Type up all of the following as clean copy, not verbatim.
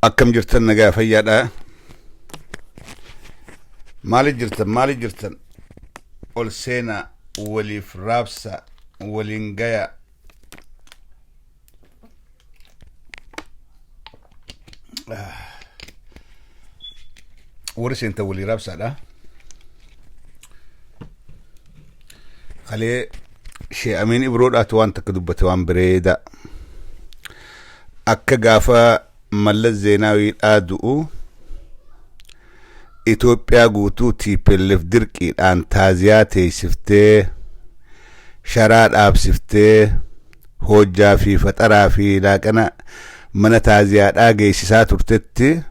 أكم جرتن نجا فيادا مالي جرتن أول سنة ولي فرابسا ولي نجايا ورش انت ولي رابسا ده خلي شيء أمين إبرود أتوان تكدب توان بريدا أكا غافا ملز زيناوي آدو إثيوبيا غوتو تيبلف دركي الآن تازياتي سفتي شراد آب سفتي هوجا في فترة في لكنا من تازيات آجي سيسات ورتتي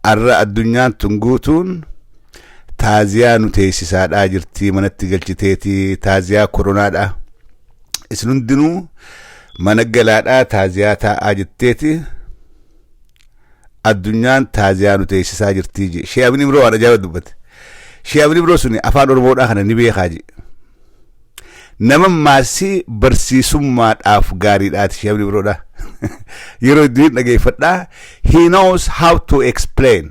أرى الدنيا تنغوتون تازيانو تيسيسات آجرتي من التقلجتيتي تازيا كورونا دا اسنون دنو من القلات تازياتا آجرتيتي الدنيا تازيانو تيسيسات آجرتيجي شيء أبني مرو أنا جاود دبت شيء أبني مرو سني أفاد أربعون آخنا نبي خاجي نمم ماسي برسي سمات أفغاري دات شيء أبني مرو دا يرو دين نجي فتلا he knows how to explain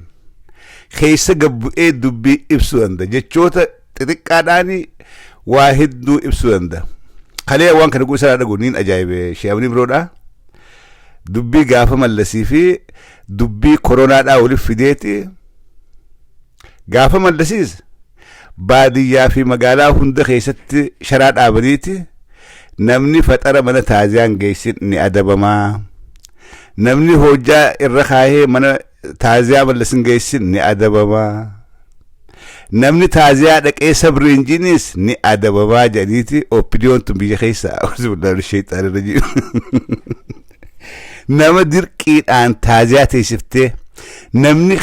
خيسة قبو دبي إبسواندا جتشوتا تتكاداني واحد دو إبسواندا خليه وان كان يقول سارة نين أجايب شيابني برودا دبي غافة ملسي في دبي كورونا دا ولي فيديتي غافة ملسيز بادية في مقالا هند خيسة شرات آبديتي نمني فترة من تازيان جيسين ني أدبما نمني هوجا الرخاهي من تازيا ملسن جيسين ني أدبما نمني تازيا دك إيه صبرين جينيس ني أدبما جديتي أوبيديون تنبي خيسة أعوذ بالله من الشيطان الرجيم نما دير كيد عن تازيا تيسفتي نمني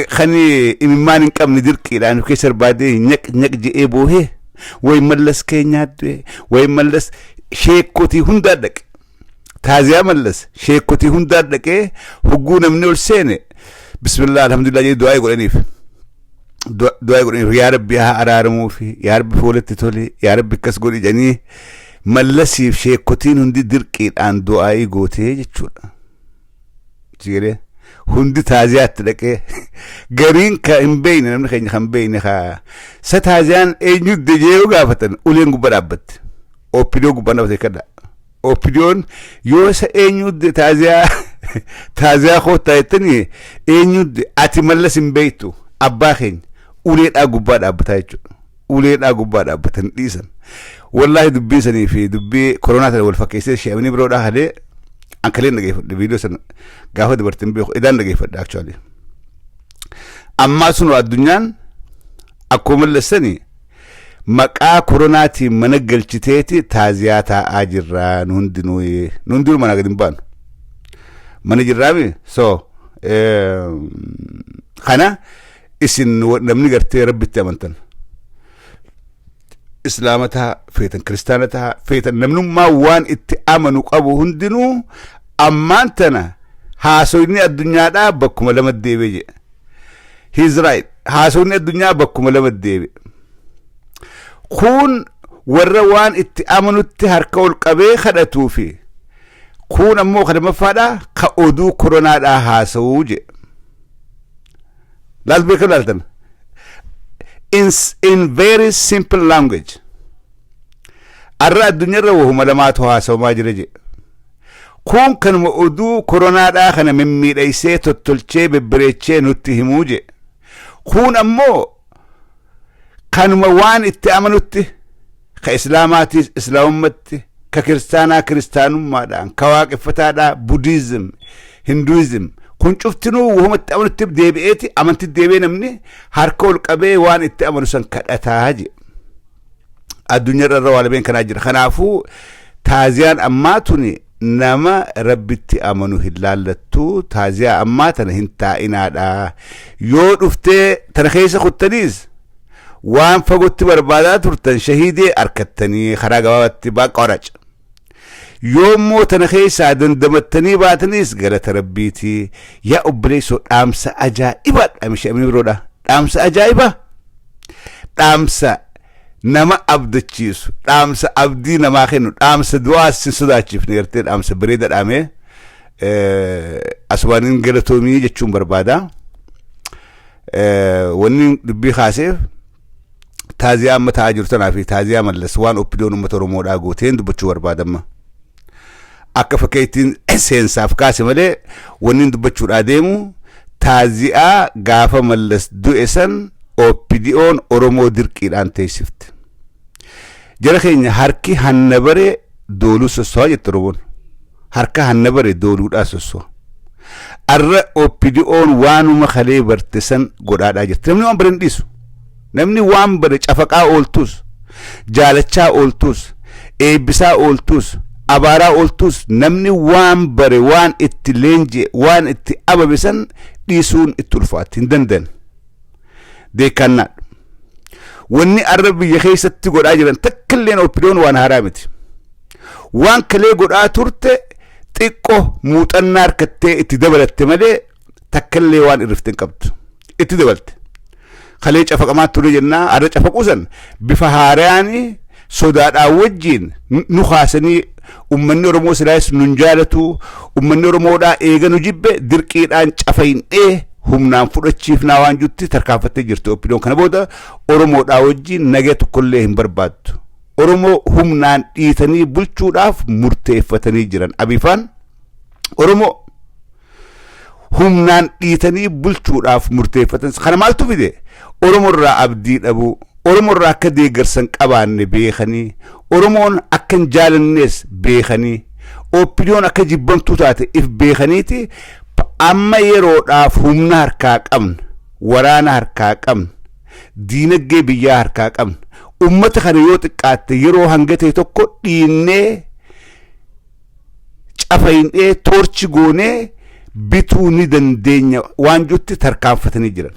خاني إمام نكمل دير كيد عن كيسر بعدي نك جي إبوه ويملس كينيات ويملس شيكوتي هندادك تازيا ملس شيكوتي هندادك هجونا من السنة بسم الله الحمد لله جي دعاء يقول أنيف دعاء يقول أنيف يا رب يا أرارمو في يا رب فولت تولي يا رب كس قولي جاني ملسي في شيكوتين هندي دركيد عن دعاء يقوتي جتشولا تيجي هندي تازيات لك غرين كإمبين نمن خين خمبين خا ستازيان إنيو دجيو غافتن أولين غبرابت أوبيديو غبنا بتكدا أوبيديون يوسا إنيو تازيا خو تايتني إنيو أتملس إمبيتو أباخين أولين أغبار أبتايجو أولين أغبار أبتن ليسن والله دبي سني في دبي كورونا تلو الفكيسة شيء برو ده هذا أنكلين نجيف الفيديو سن قهوة برتين بيخ إذا نجيف actually أما سنو الدنيا أكمل السنة مكا كوروناتي منقل شتيتي تازياتا أجرا نندنوي نندل ما نقدم بان من جرامي خنا اسن نمني قرتي ربي تامنتن إسلامتها فيتن كريستانتها فيتن نمنو ما وان اتآمنوا قبو هندنو أمانتنا هاسويني الدنيا دا بكم لما الديبي he's right هاسويني الدنيا بكم لما الديبي كون وروان اتآمنوا اتهاركو القبي خدتو في كون أمو خدم فادا كأودو كورونا دا هاسوجي لازم بيكم لالتن in very simple language أرى الدنيا روهم لما تهاسوا ما جرجي كون كان مؤدو كورونا داخنا من ميليسي تطلچه ببريچه نتهموجي كون أمو كان موان اتأمنوتي كإسلاماتي إسلامتي ككريستانا كريستانو مادان كواقفتا دا بوديزم هندويزم كون شفتنو وهم اتأمنوا التبدي بيتي أمنت الديبين مني هاركول قبي وان اتأمنوا سنكتها هاجي الدنيا الروالة بين كان أجر خنافو تازيان أماتوني نما ربتي أمنوا هلالتو تازيان أماتنا هنتا إنادا يود افتي تنخيس خدتنيز وان فقدت بربادات ورتن شهيدي أركتني خراقواتي باق أورج يومو تنخيسا دندمتني باتنيس قالت ربيتي يا أبريسو أمس أجائبات أمشي أمني برودا أمس أجائبة أمس نما أبدتشيسو أمس أبدي نما خينو أمس دواس سنسودا تشيف نيرتين أمس بريدة أمي aswaanin galatoomii jechuun barbaada. Wanni dubbii kaaseef taaziyaa amma ta'aa jiru tanaa fi taaziyaa mallas waan oppidoon uummata Oromoodhaa gooteen dubbachuu barbaadamma. Akka fakkeettiin seensaaf kaase malee wanni dubbachuudhaa deemu taaziyaa gaafa mallas du'e san oppidoon Oromoo dirqiidhaan teessifte. Jara keenya harki hanna bare dooluu sossoa jette Oromoon. Harka hanna bare dooluudhaa sossoa. Arra oppidoon waanuma kalee barte san godhaadhaa jirti. Namni waan bare hin dhiisu. Namni waan bare cafaqaa ooltus, jaalachaa ooltus, eebbisaa ooltus, abaaraa ooltus, namni waan bare waan itti leenje, waan itti ababisan dhiisuun itti ulfaatti hin danda'an. Deekkannaadha. Wanni arra biyya keessatti godhaa jiran takkalleen oppidoon waan haaraa miti. Waan kalee godhaa turte xiqqoo muuxannaa harkattee itti dabalatte malee takkallee waan irrifte hin qabdu. Itti dabalte. Kalee cafaqamaa ture jennaa arra cafaquusan bifa haaraani sodaadhaan wajjiin nu kaasanii ummanni Oromoo silaayis nun jaalatu ummanni Oromoodhaa eega nu jibbe dirqiidhaan cafaynee humnaan fudhachiifnaa waan jutti tarkaanfattee jirti oppidoon. Kana booda Oromoodhaa wajjiin nagaa tokkollee hin barbaaddu. Oromoo humnaan dhiitanii bulchuudhaaf murteeffatanii jiran. Abifaan Oromoo humnaan dhiitanii bulchuudhaaf murteeffatan. Kana maaltu fide? Oromoorraa abdii dhabuu, Oromoorraa akka deeggarsan qabaanne beekanii, Oromoon akka hin jaalannees beekanii, oppidoon akka jibbamtuu taate if beekaniiti. Amma yeroodhaaf humna harkaa qabna, waraana harkaa qabna, diinagdee biyyaa harkaa qabna. Ummata kana yoo xiqqaatte yeroo hanga ta'e tokko dhiinnee cafaynee toorchi goonee bituu ni dandeenya waan jutti tarkaanfatanii jiran.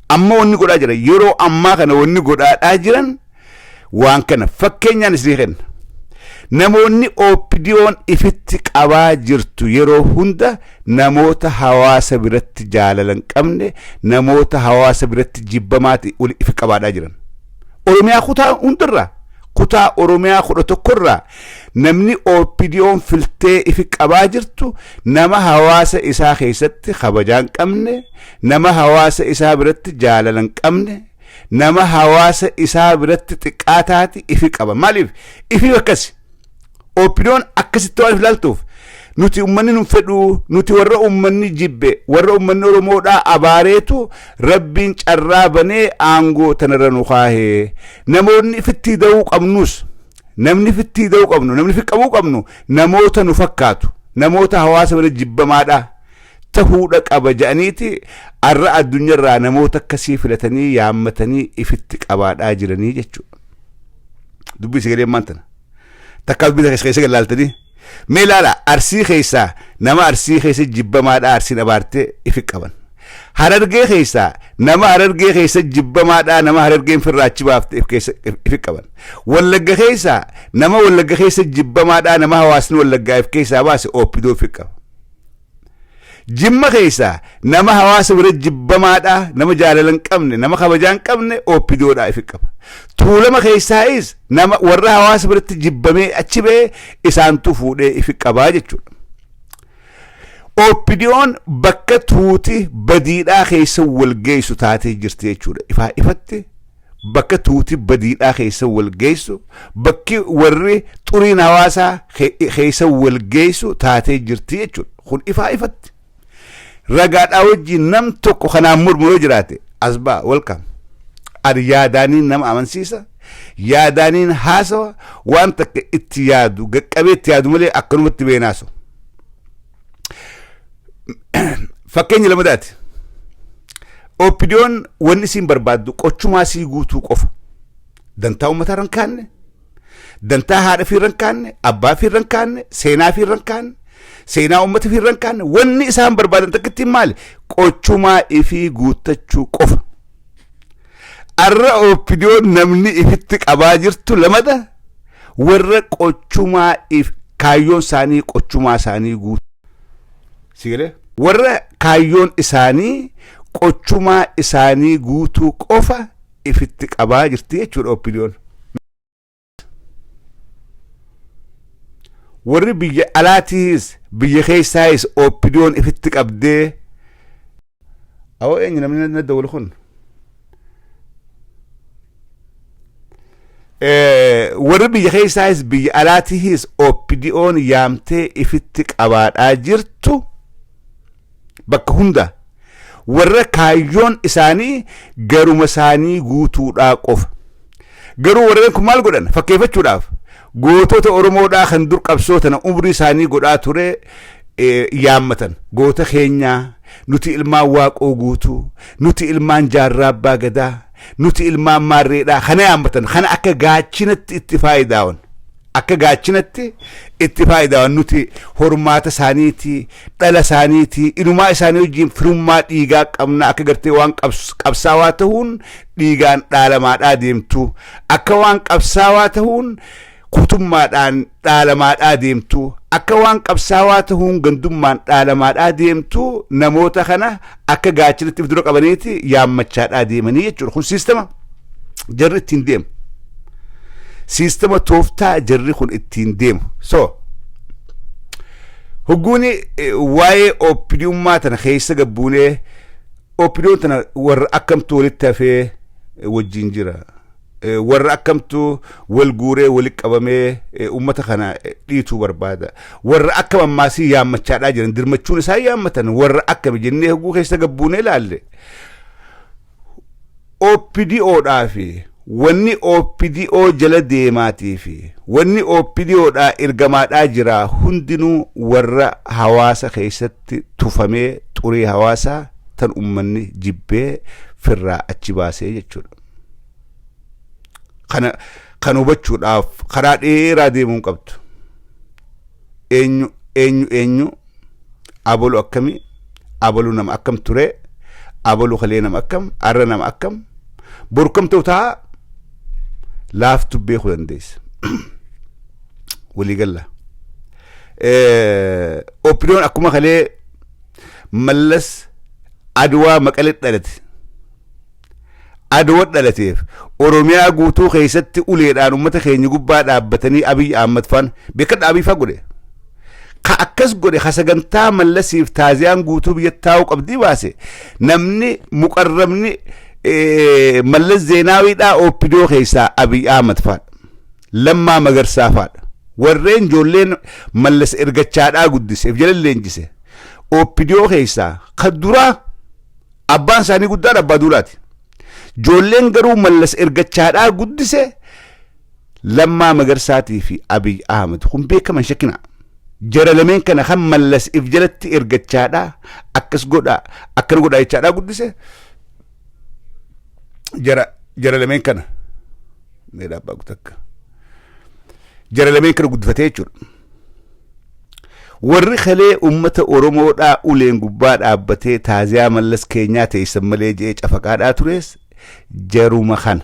Amma wanni godhaa jiran yeroo ammaa kana wanni godhaadhaa jiran waan kana fakkeenyaan isii kenna. Namoonni oppidoon ifitti qabaa jirtu yeroo hunda namoota hawaasa biratti jaalalan qabne, namoota hawaasa biratti jibbamaati ifi qabaadhaa jiran. Oromiyaa kutaa hundarraa, kutaa Oromiyaa 11 namni oppidoon filtee ifi qabaa jirtu nama hawaasa isaa keessatti kabajaan qabne, nama hawaasa isaa biratti jaalalan qabne, nama hawaasa isaa biratti xiqqaataati ifi qaba. Maaliif ifi akkasi? Oppidoon akkasitti waan ilaaltuuf nuti ummanni nun fedhu, nuti warra ummanni jibbe, warra ummanni Oromoodhaa abaareetu rabbiin carraa banee aangoo tanarra nu kaahee. Namoonni ifitti da'uu qabnus, namni ifitti da'uu qabnu, namni ifi qabuu qabnu namoota nu fakkaatu, namoota hawaasa bira jibbamaadhaa ta'uudha qaba jedhaniiti arra addunyaarraa namoota akkasii filatanii yaammatanii ifitti qabaadhaa jiranii jechuudha. Dubbii sagalee maantana. Takka dubbii keessa galaaltanii mee ilaala Arsii keessaa nama Arsii keessa jibbamaadhaa Arsiin abaartee ifi qaban. Harargee keessaa nama Harargee keessa jibbamaadhaa nama Harargeen firraachi baafte ifi qaban. Wallagga keessaa nama Wallagga keessa jibbamaadhaa nama hawaasni Wallaggaa if keessaa baase oppidoo ifi qaba. Jimma keessaa nama hawaasa bira jibbamaadhaa nama jaalalan qabne nama kabajaan qabne oppidoodhaa ifi qaba. Tuulama keessaayis nama warra hawaasa biratti jibbamee achi ba'ee isaantu fuudhee ifi qabaa jechuudha. Oppidoon bakka tuuti badiidhaa keessa walgeessu taatee jirti jechuudha. Ifaa ifatti bakka tuuti badiidhaa keessa walgeessu, bakki warri xuriin hawaasaa keessa walgeessu taatee jirti jechuudha. Kun ifaa ifatti. Ragaadhaa wajjin nam tokko kanaan mormu yoo jiraate asbaa welcome. Ari yaadaaniin nama amansiisa, yaadaaniin haasawa, waan takka itti yaadu qaqqabee itti yaadu malee akkanumatti beenaasu. Fakkeenya lamadaati. Oppidoon wanni siin barbaaddu qochumaa sii guutuu qofa. Dantaa uummataa irra hin kaanne, dantaa haadha fi irra hin kaanne, abbaa fi irra hin kaanne, seenaa fi irra hin kaanne, seenaa uummata fi irra hin kaanne. Wanni isaan barbaadan takkittiin maali? Qochumaa ifii guuttachuu qofa. Arra oppidoon namni ifitti qabaa jirtu lamada warra qochumaa kaayyoon isaanii qochumaa isaanii guutu. Sigalee warra kaayyoon isaanii qochumaa isaanii guutuu qofa ifitti qabaa jirti jechuudha oppidoon. warri biyya alaatiis biyya keessaayis oppidiyoon ifitti qabdee awoo eenyu namni na dawwal kun warri biyya keessaayis biyya alaatiis oppidiyoon yaamtee ifitti qabaadhaa jirtu bakka hunda warra kaayyoon isaanii garuma isaanii guutuudhaa qofa garuu warreen kun maal godhan fakkeeffachuudhaaf gootota Oromoodhaa kan dur qabsootana umrii isaanii godhaa ture yaammatan goota keenyaa nuti ilmaan waaqoo guutuu nuti ilmaan jaarraa abbaa gadaa nuti ilmaan maarreedhaa kana yaammatan kana akka gaachinatti itti faayidaa'an akka gaachinatti itti faayidaa'an nuti hormaata isaaniiti dhala isaaniiti inumaa isaanii wajjin firummaa dhiigaa qabna akka gartee waan qabsaawaa ta'uun dhiigaan dhaalamaadhaa deemtu akka waan qabsaawaa ta'uun kutummaadhaan dhaalamaadhaa deemtu akka waan qabsaawaa ta'uun gandummaan dhaalamaadhaa deemtu namoota kana akka gaachinatti dura qabaniiti yaammachaadhaa deemanii jechuudha kun siistama jarri ittiin deemu siistama tooftaa jarri kun ittiin deemu so hogguuni waa'ee oppidiyummaa tana keessa gabbuunee oppidiyoon tana warra akkamtu walitti hafee wajjin jira warra akkamtu wal guuree walitti qabamee ummata kana dhiituu barbaada warra akkam ammaasii yaammachaadhaa jiran dirmachuun isaa yaammatan warra akkam jennee hogguu keessa gabbuunee laalle oppidiyoodhaa fi wanni oppidiyoo jala deemaatii fi wanni oppidiyoodhaa ergamaadhaa jira hundinuu warra hawaasa keessatti tufamee xurii hawaasaa tan ummanni jibbee firraa achi baasee jechuudha kan hubachuudhaaf karaa dheeraa deemuun qabdu eenyu abalu akkami abalu nama akkam ture abalu kalee nama akkam arra nama akkam borkam ta'u taa laaftu beekuu dandeessa waliigalla opiniyoon akkuma kalee mallas adwaa maqalee dhalate adwa dhalateef oromiyaa guutuu keessatti uleedhaan ummata keenya gubbaa dhaabbatanii Abiy Ahmad faan beekadha Abiy faa godhe ka akkas godhe hasagantaa mallasiif taaziyaan guutuu biyyattaa qabdii baase namni muqarramni mallas zeenaawiidhaa oppidiyoo keessaa Abiy Ahmad faan Lammaa Magarsaa faan warreen ijoolleen mallas ergachaadhaa guddiseef jala leenjise oppidiyoo keessaa kan duraa abbaan isaanii guddaan abbaa duulaati ijoolleen garuu mallas ergachaadhaa guddise Lammaa Magarsaatii fi Abiy Ahmad kun beekaman shakkina jara lameen kana kan mallas if jalatti ergachaadhaa akkas godhaa akkan godhaa jechaadhaa guddise jara lameen kana meedhaa abbaa gutakka jara lameen kana guddifatee jechuudha warri kalee ummata Oromoodhaa uleen gubbaa dhaabbatee taaziyaa mallas keenyaa teessan malee jee cafaqaadhaa turees jaruma kana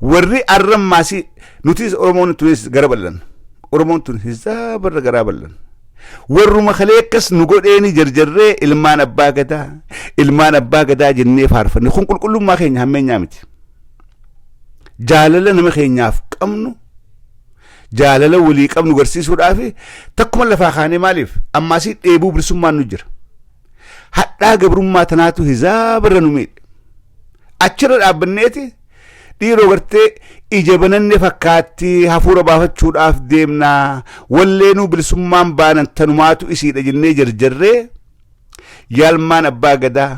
warri arrammaasi nutis Oromoon tunis garaballan Oromoon tunis barra garaballan warruma kalee akkas nu godheeni jarjarree ilmaan abbaa gadaa jennee faarfanne kun qulqullummaa keenya hammeenyaa miti jaalala nama keenyaaf qabnu jaalala walii qabnu garsiisuudhaaf takkuma lafaa kaanee maaliif ammaasii dheebuu bilisummaan nu jira hadhaa gabrummaa tanaatu hizaabarra nu miidhe achirra dhaabbanneeti dhiiroo gartee ija bananne fakkaatti hafuura baafachuudhaaf deemnaa walleenuu bilisummaan baanan tanumaatu isiidha jennee jarjarree yaalmaan abbaa gadaa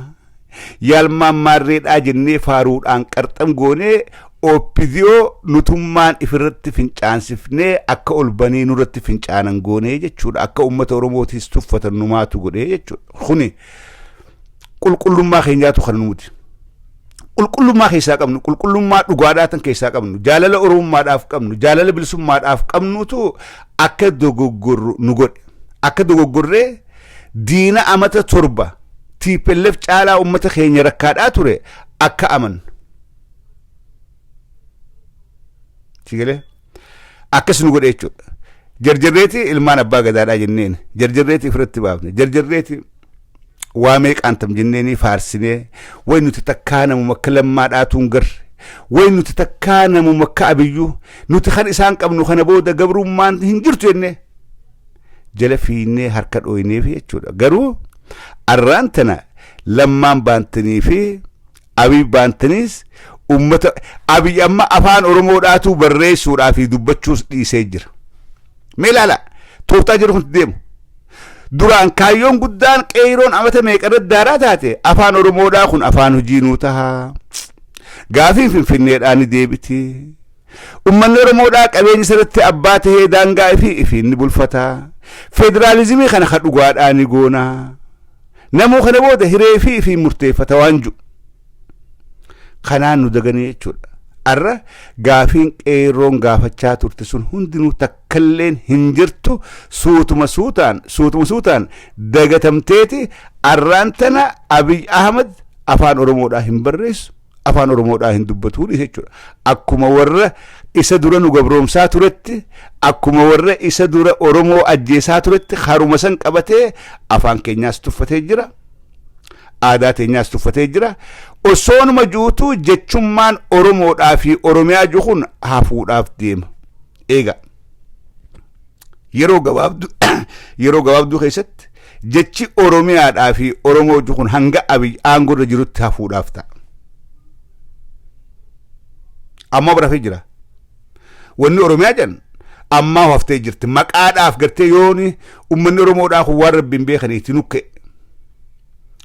yaalmaan maarreedhaa jennee faaruudhaan qarxam goonee oppidiyoo nutummaan ifirratti fincaansifnee akka ol banii nurratti fincaanan goonee jechuudha akka ummata Oromootis tuffatan numaatu godhee jechuudha kuni qulqullummaa keenyaatu kan nuti qulqullummaa keessaa qabnu qulqullummaa dhugaadhaa tan keessaa qabnu jaalala Oromummaadhaaf qabnu jaalala bilisummaadhaaf qabnutu akka dogoggorru nu godhe akka dogoggorree diina amata torba TPLF caalaa ummata keenya rakkaadhaa ture akka amannu sigale akkas nu godhe jechuudha jarjarreeti ilmaan abbaa gadaadhaa jenneen jarjarreeti ifirratti baafne jarjarreeti waa meeqaantam jenneeni faarsinee way nuti takkaa namu makka lammaadhaatuun garre way nuti takkaa namu makka Abiyyuu nuti kan isaan qabnu kana booda gabrummaan hin jirtu jenne jala fiinnee harka dhooyneef jechuudha. Garuu arraan tana lammaan baantanii fi Abiy baantaniis ummata Abiy amma afaan Oromoodhaatu barreessuudhaa fi dubbachuus dhiisee jira. Mee ilaala tooftaa jiru kun deemu. Duraan kaayyoon guddaan qeeroon amata meeqarratti daaraa taate afaan Oromoodhaa kun afaan hojii nuu tahaa. Gaafiin Finfinneedhaan deebiti. Ummanni Oromoodhaa qabeenya isarratti abbaa tahee daangaa fi ifiinni bulfataa. Federaalizimii kana ka dhugaadhaan goonaa. Namuu kana booda hiree fi murteeffata waan jiru. Kanaan nu daganii jechuudha. Arra gaafiin qeeroon gaafachaa turte sun hundinuu takkalleen hin jirtu suutuma suutaan dagatamteeti. Arraan tana Abiy Ahmed afaan Oromoodhaa hin barreessu, afaan Oromoodhaa hin dubbatu jechuudha. Akkuma warra isa dura nu gabroomsaa turetti, akkuma warra isa dura Oromoo ajjeesaa turetti haruma san qabatee afaan keenyaas tuffatee jira. Aadaa teenyaas tuffatee jira. Osoonuma juutuu jechummaan Oromoodhaa fi Oromiyaa juhun hafuudhaaf deema. Eega yeroo gabaabduu keessatti jechi Oromiyaadhaa fi Oromoo juhun hanga Abiy aangorra jirutti hafuudhaaf ta'a. Amma barafee jira. Wanni Oromiyaa jan ammaa haftee jirti. Maqaadhaaf gartee yooni ummanni Oromoodhaa kun waan Rabbiin beekaniitti nukke.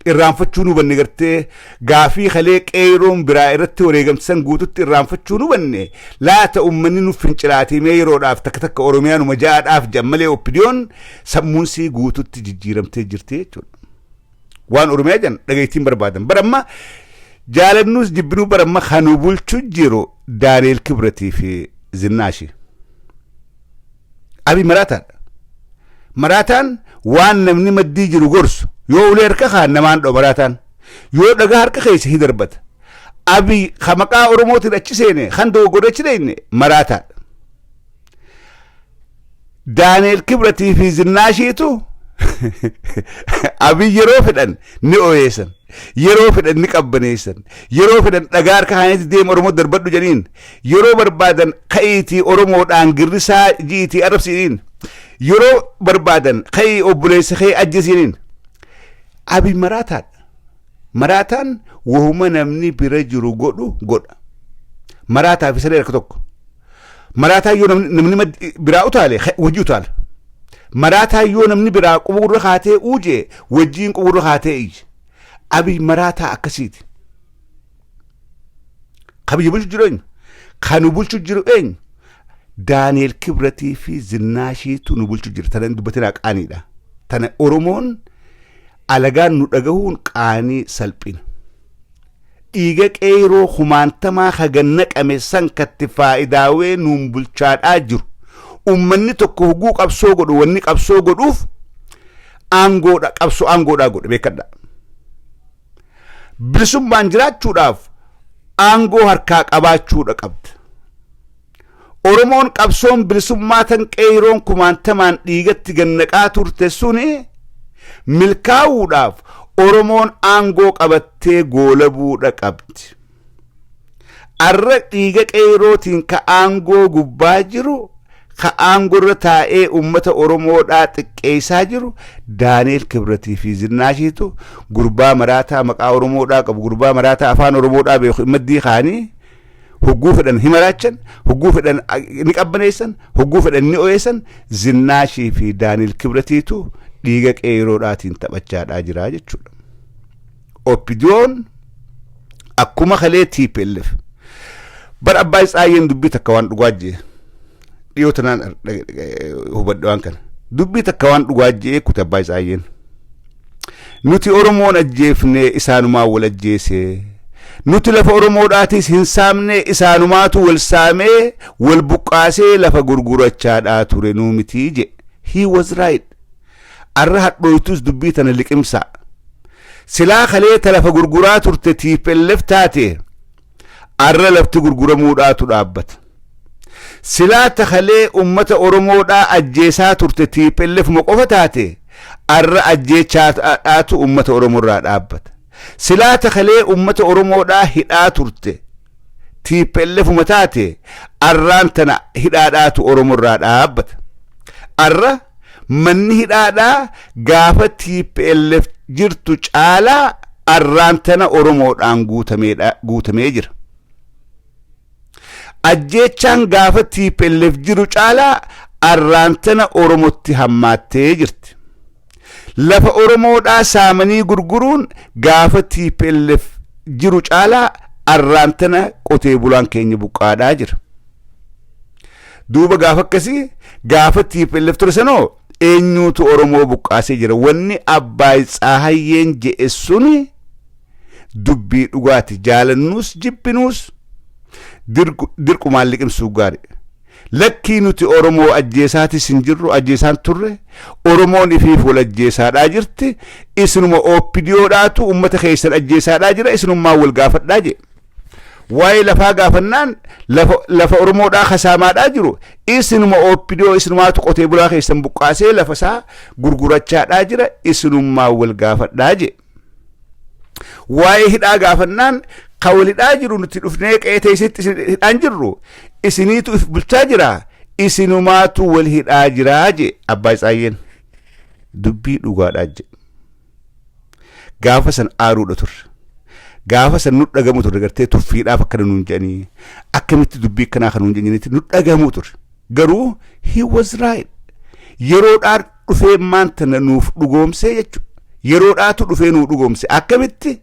Irraanfachuu nu banne gartee gaafii kalee qeeroon biraa irratti wareegamsan guututti irraanfachuu nu banne laata ummanni nu fincilaatee mee yeroodhaaf takka Oromiyaa nu majaadhaaf jammalee oppidiyoon sammuun sii guututti jijjiiramtee jirti jechuudha. Waan Oromiyaa jan dhagaytiin barbaadan. Baramma jaalannuus jibbinuu baramma kanuu bulchuu jiru Daani'eel Kibratii fi Zinnaashi. Abiy maraataan waan namni maddii jiru gorsu. Yoo ulee harka kaan namaan dho maraataan yoo dhagaa harka keessa hin darbata. Abiy maqaa Oromootiin achi seene kan dogoggora achi deemne maraataan. Daani'eel Kibratii fi Zinnaashiitu Abiy yeroo fedhan ni ooyeessan, yeroo fedhan ni qabbaneessan, yeroo fedhan dhagaa harka kaanitti deema Oromoo darbadhu janiin, yeroo barbaadan ka'iitii Oromoodhaan girrisaa jiitii arrabsiiniin, yeroo barbaadan ka'ii obboleessa ka'ii ajjeesiiniin. Abiy maraataan wahuma namni bira jiru godha. Maraataa fi saree harka tokko. Maraataan yoo namni biraa utaale wajji utaala. Maraataan yoo namni biraa quburra kaatee uujee wajjiin quburra kaatee iyyi. Abiy maraataa akkasiiti. Kabiyya bulchu jiru eenyu? Kan bulchu jiru eenyu? Daani'eel Kibratii fi Zinnaashiitu nu bulchu jira. Tana dubbatinaa qaaniidha. Tana Oromoon alagaan nu dhagahuun qaanii salphina. Dhiiga qeeroo humaantamaa haganna qame san katti faayidaawee nuun bulchaadhaa jiru. Ummanni tokko huguu qabsoo godhu wanni qabsoo godhuuf aangoodhaa godhe beekadha. Bilisummaan jiraachuudhaaf aangoo harkaa qabaachuudha qabda. Oromoon qabsoon bilisummaa tan qeeroon kumaantamaan dhiigatti gannaqaa turte suni milkaa'uudhaaf Oromoon aangoo qabattee goolabuudha qabdi. Arra dhiiga qeerootiin ka aangoo gubbaa jiru, ka aangorra taa'ee ummata Oromoodhaa xiqqeessaa jiru Daani'eel Kibratii fi Zinnaashiitu gurbaa maraataa maqaa Oromoodhaa qabu, gurbaa maraataa afaan Oromoodhaa beeku maddii kaanii hogguu fedhan himaraachan, hogguu fedhan ni qabbaneessan, hogguu fedhan ni ooyeessan. Zinnaashii fi Daani'eel Kibratiitu dhiiga qeeroodhaatiin taphachaadhaa jira jechuudha. Oppidiyoon akkuma kalee TPLF bar Abbaay Tsaayyeen dubbii takka waan dhugaajjee dhiyoo tanaan hubadhe waan kana dubbii takka waan dhugaajjee kute Abbaay Tsaayyeen nuti Oromoon ajjeefne isaanumaa wal ajjeese, nuti lafa Oromoodhaatis hin saamne isaanumaatu wal saamee wal buqqaasee lafa gurgurachaadhaa ture nuu mitii je. He was right. Arra hadhooytus dubbii tana liqimsaa. Silaa kalee lafa gurguraa turte TPLF taate arra lafti gurguramuudhaatu dhaabbata. Silaa kalee ummata Oromoodhaa ajjeesaa turte TPLF qofa taate arra ajjeechaadhaatu ummata Oromoorraa dhaabbata. Silaa kalee ummata Oromoodhaa hidhaa turte TPLF taate arraan tana hidhaadhaatu Oromoorraa dhaabbata. Arra manni hidhaadhaa gaafa TPLF jirtu caalaa arraantana Oromoodhaan guutamee jira. Ajjeechaan gaafa TPLF jiru caalaa arraantana Oromotti hammaattee jirti. Lafa Oromoodhaa saamanii gurguruun gaafa TPLF jiru caalaa arraantana qotee bulaan keenya buqqaadhaa jira. Duuba gaafa akkasii gaafa TPLF ture sanoo eenyuutu Oromoo buqqaasee jira. Wanni Abbaay Tsaahayyeen jedhe suni dubbii dhugaati. Jaalannuus jibbinuus dirqumaan liqimsuu gaari. Lakkii nuti Oromoo ajjeesaatis hin jirru ajjeesaan turre Oromoon ifiif wal ajjeesaadhaa jirti. Isinuma OPDOdhaatu uummata keessan ajjeesaadhaa jira. Isinummaa wal gaafadhaa jedhe. Waa'ee lafaa gaafannaan lafa Oromoodhaa kasaamaadhaa jiru. Isinuma OPDO isinumaatu qotee bulaa keessan buqqaasee lafa isaa gurgurachaadhaa jira. Isinummaa wal gaafadhaa jedhe. Waa'ee hidhaa gaafannaan kawalidhaa jiru nuti dhufnee qeeteessitti hidhaan jirru. Isiniitu if bulchaa jira. Isinumaatu wal hidhaa jiraa jedhe Abbaay Tsaahayyeen. Dubbii dhugaadhaa jedhe. Gaafa san aaruudha turre. Gaafa san nu dhagamu turre gartee tuffiidhaaf akkana nuun jedhanii akkamitti dubbii akkanaa kan nuun jedhaniitti nu dhagamu turre. Garuu he was right. Yeroodhaan dhufee maanta nuuf dhugoomsee jechuudha. Yeroodhaatu dhufee nuuf dhugoomse akkamitti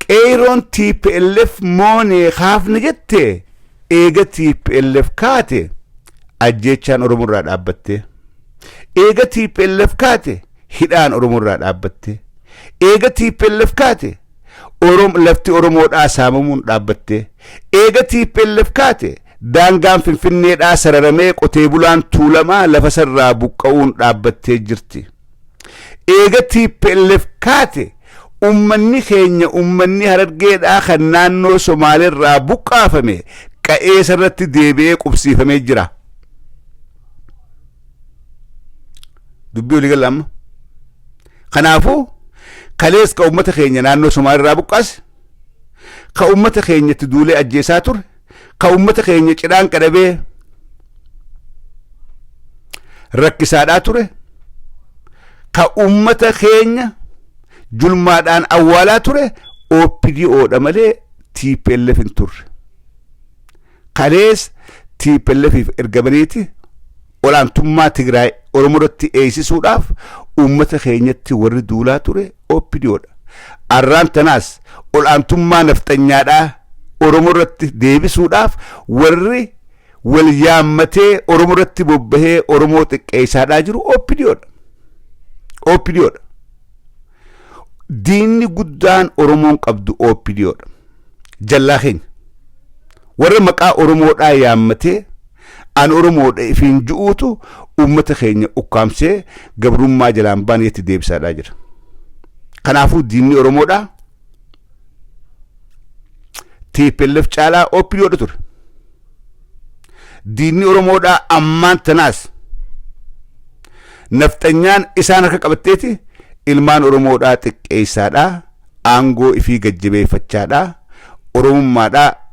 qeeroon TPLF moonee kaafne jettee eega TPLF kaate ajjeechaan Oromoorraa dhaabbattee. Eega TPLF kaate hidhaan Oromoorraa dhaabbattee. Eega TPLF kaate lafti Oromoodhaa saamamuun dhaabbattee. Eega TPLF kaate daangaan Finfinneedhaa sararamee qotee bulaan tuulamaa lafa sarraa buqqa'uun dhaabbattee jirti. Eega TPLF kaate ummanni keenya ummanni Harargeedhaa kan naannoo Somaaleerraa buqqaafame qa'ee sarratti deebi'ee qubsiifamee jira. Dubbii olii galla amma. Kanaafuu kalees ka ummata keenya naannoo Somaaleerraa buqqaase, ka ummata keenyatti duulee ajjeesaa ture, ka ummata keenya cidhaan qadhabee rakkisaadhaa ture, ka ummata keenya julmaadhaan awwaalaa ture OPDOdha malee TPLF hin turre. Kalees TPLFiif ergamaniiti olaantummaa Tigraay Oromoodatti eeysisuudhaaf ummata keenyatti warri duulaa ture OPDOdha. Arraan tanaas olaantummaa nafxanyaadhaa Oromoodatti deebisuudhaaf warri wal yaammatee Oromoodatti bobbahee Oromoo xiqqeessaadhaa jiru OPDOdha. OPDOdha. Diinni guddaan Oromoon qabdu OPDOdha. Jallaa keenya warra maqaa Oromoodhaa yaammatee an Oromoodha ifiin ju'uutu ummata keenya ukkaamsee gabrummaa jalaan baaneetti deebisaadhaa jira. Kanaafuu diinni Oromoodhaa TPLF caalaa OPDOdha ture. Diinni Oromoodhaa ammaan tanaas nafxanyaan isaan harka qabatteeti ilmaan Oromoodhaa xiqqeessaadhaa aangoo ifii gajjabeeffachaadhaa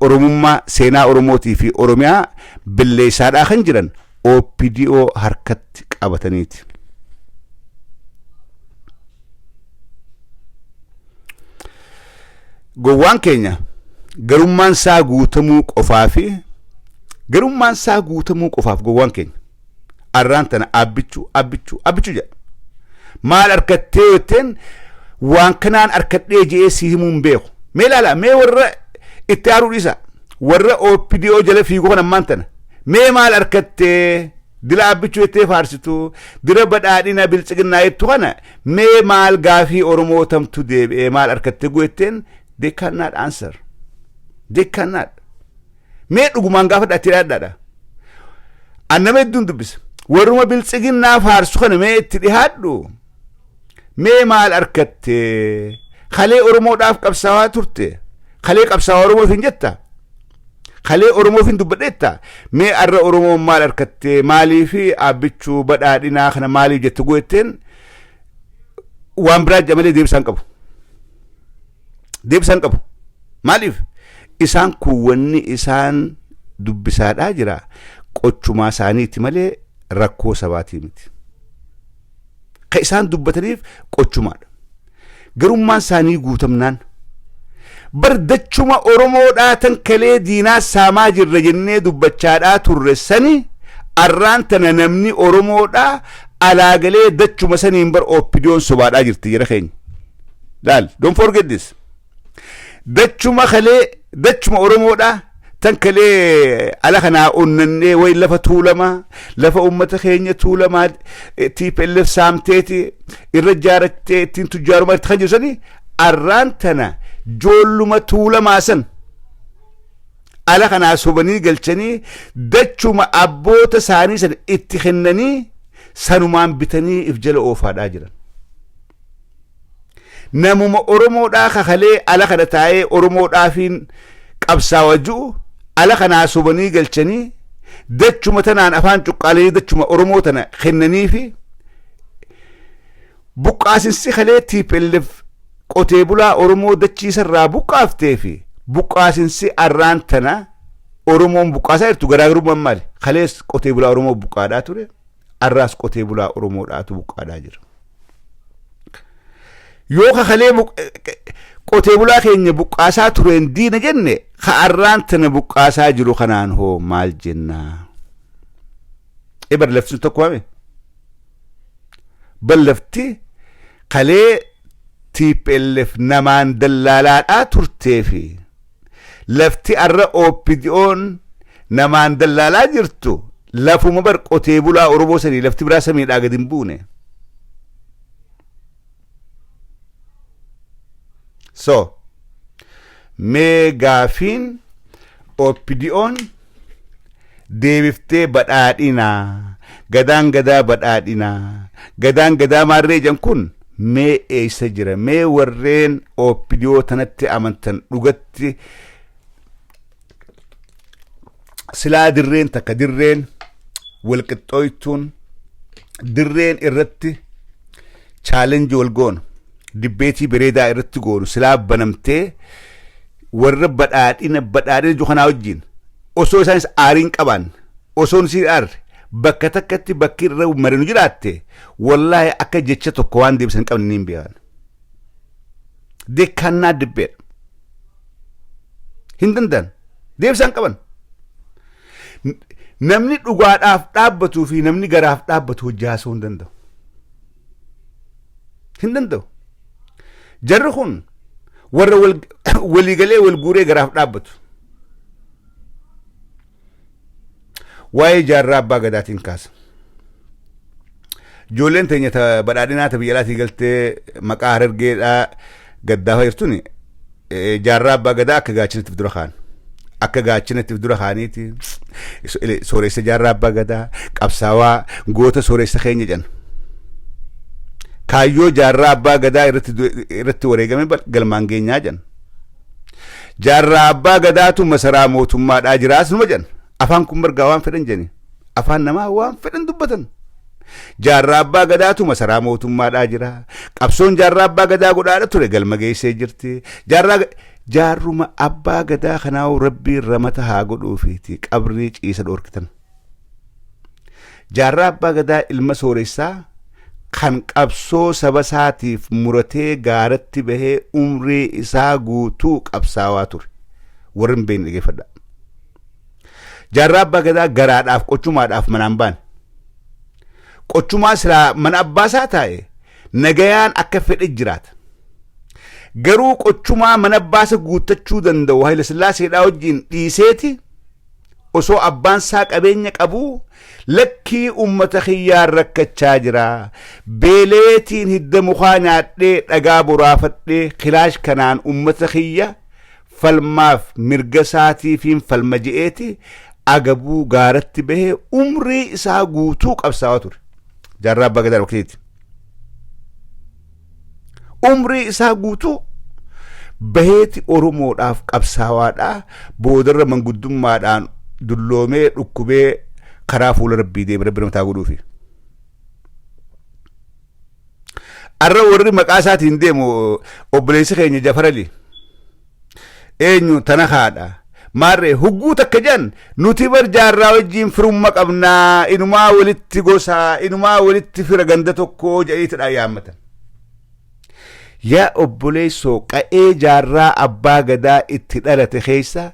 Oromummaa seenaa Oromootii fi Oromiyaa billeessaadhaa kan jiran OPDO harkatti qabataniiti. Gowwaan keenya garummaan isaa guutamuu qofaaf gowwaan keenya arraan tana abbichuu jedha. Maal harkattee jetteen waan kanaan harkadhee je'ee si himuun beeku. Mee ilaala mee warra itti aaruu dhiisa warra OPDO jala fiiguu kan ammaan tana mee maal harkattee dila abbichuu jettee faarsitu dira badhaadhina bilchiginnaa jettu kana mee maal gaafii Oromoo tamtu deebi'ee maal harkattee gu'etteen they cannot answer. They cannot. Mee dhugumaan gaafadha itti dhiyaadhaadha. Annama hedduun dubbisa. Warruma bilchiginnaa faarsu kana mee itti dhiyaadhu. Mee maal harkattee kalee Oromoodhaaf qabsaawaa turte. Kalee qabsaawaa Oromoof hin jetta. Kalee Oromoof hin dubbadheetta. Mee arra Oromoon maal harkattee maaliifi abbichuu badhaadhinaa kana maaliif jettu gu'etteen waan biraa jamalee deebisaan qabu. Deebisaan qabu. Maaliif isaan kuwwanni isaan dubbisaadhaa jira qochumaa isaaniiti malee rakkoo sabaatii miti. كإسان دبتنيف قوتشمان قرمان ساني قوتمنان بردتشما أورمو داتن كلي دينا ساماجر رجنة دبتشارات الرساني أرانتنا نمني أورمو دا على قلي دتشما ساني مبر أوبيديون سباد أجرتي يرخين دال don't forget this دتشما خلي دتشما أورمو دا تنكلي على خنا أنني وين لفة طولما لفة أمة خينية طولما تيب اللي سامتيتي الرجال تين تجار ما تخجل سني أرانتنا جولما طولما سن على خنا سبني قلتني دتشما أبوت ساني سن اتخنني سنمان بتني إفجل أوفاد أجرا نمو أورمو دا خلي على خنا تاي أورمو دا فين قبسا وجو على خنا سبني قلتني دتشما تنان أفان تقالي دتشما أورمو تنا خنني في بقاسن سخلي تيب اللي قتيبولا أورمو دتشي سرا بقافتي في بقاسن سي أران تنا أورمو بقاسا يرتو غراغرو ممال خليس قتيبولا أورمو بقادا توري الراس قتيبولا أورمو داتو بقادا جر يوخا خلي قتيبولا خيني بقاسا تورين دين جنة خاران تنا بقاسا جلو خنان هو مال جنة إبر لفتو تقوامي بل لفتي خلي تيب اللف نمان دلالات ترتيفي لفتي أرى أوبيديون نمان دلالات جرتو لفو مبر قتيبولا أوروبو سني لفتي براسا مين آقدين بونه ميغافين أوبيديون ديبفتي بدادينا غدان غدا بدادينا غدان غدا ماريجان كون مي اي سجرة مي ورين أوبيديو تنتي أمنتن لغتي سلا درين تكا درين والكتويتون درين إرتي challenge والغون دبيتي بريدا إرتي غونو سلا بنمتي ورب بدادين جو خنا وجين أصول ساينس آرين كبان أصول سير آر بكتكتي بكير رو مرنو جراتي والله أكا جيتشتو كوان دي بسن كون نيم بيان they cannot debate هندن دي بسن كون نمني لغاد أفتابتو في نمني غر أفتابتو جاسو هندن دو جرخون ورا وليغلي والغوري غر أفتابتو واي جرب باغداتين كاس جولين تنيتا بدادينا تبيلاتي قلت مقاهر رجيدا غدا هيرتوني جرب باغدا كغاچنت فدرخان اكغاچنت فدرخانيتي سوريس جرب باغدا قبساوا غوتا سوريس خينجن كايو جرب باغدا رت وريغمي غلمانغينيا جن جرب باغداتو مسرا موتوما داجراس نمجن أفان كمبر قوان فرن جني أفان نما وان فرن دبتن جارابا قداتو مسرا موتم ما داجرا قبسون جارابا قدا قدارة تولي قلما جيسي جرتي جارما أبا قدا خناو ربي رمتها قدو فيتي قبريج إيسا دوركتن جارابا قدا المسوريسا خان قبسو سبساتي مرتي غارتي به عمري إسا قوتو قبساواتور ورن بين لغي فدا جرب بقدا غراد اف قچما داف منامبان قچما سلا من اباساتاي نغيان اكفد اجرات غرو قچما من اباس غوتچو دندو هيل سلاسي داوجين ديسيتي وسو ابان ساق ابين قبو لكي امه خيار ركچا جرا بيليتين هد مخانات دغا برافت خلاش كنان امه خيا فالماف مرغساتي فين فالمجئتي أجابو غارت به عمري إساقو توك أبساوتر جرب بقدر وقتيت عمري إساقو توك بهيت أورمو داف أبساواتا بودر من قدوم مادان دلومي ركوبي خرافول ربي دي بربنا متاقودو في الرو ورد مقاسات هنديمو أبليسي خيني جفرالي إنيو تنخادا maarree hugguu takka jan nuti bar jaarraa wajjiin firumma qabnaa inumaa walitti gosaa inumaa walitti fira ganda tokko jedhiitidha yaammatan yaa obboleessoo qa'ee jaarraa abbaa gadaa itti dhalate keessa